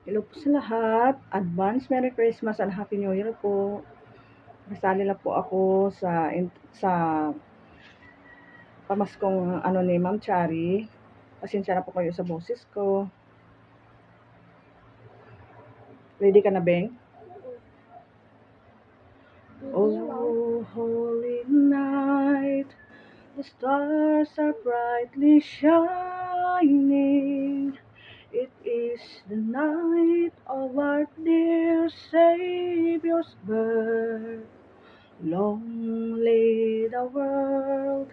Hello po sa lahat. Advance Merry Christmas and Happy New Year po. Kasali lang po ako sa pamaskong ni Ma'am Chari. Pasensya na po kayo sa boses ko. Ready ka na, Beng? Oh, holy night, the stars are brightly shining. It is the night of our dear Savior's birth. Long lay the world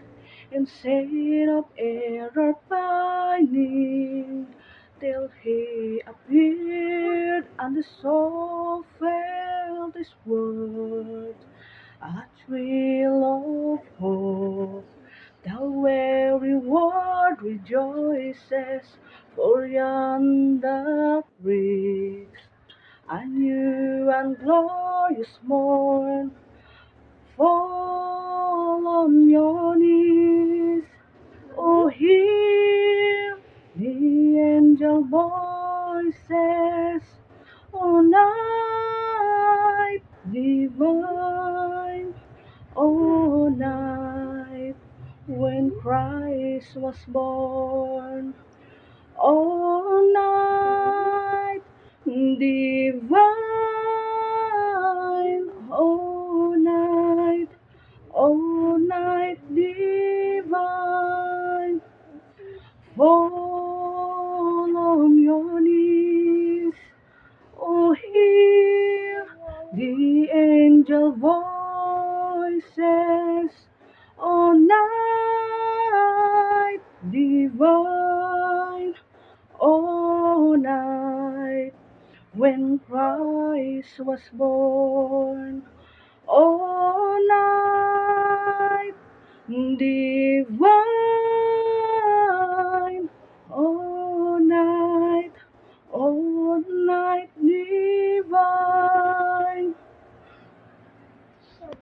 in state of error pining, till he appeared and the soul felt his word. A thrill of hope, the weary world rejoices, for yonder breaks a new and glorious morn. Fall on your knees, oh hear the angel voices, oh night divine, oh night when Christ was born, oh night divine, oh night divine, fall on your knees, oh hear the angel voices, oh night divine, oh night when Christ was born.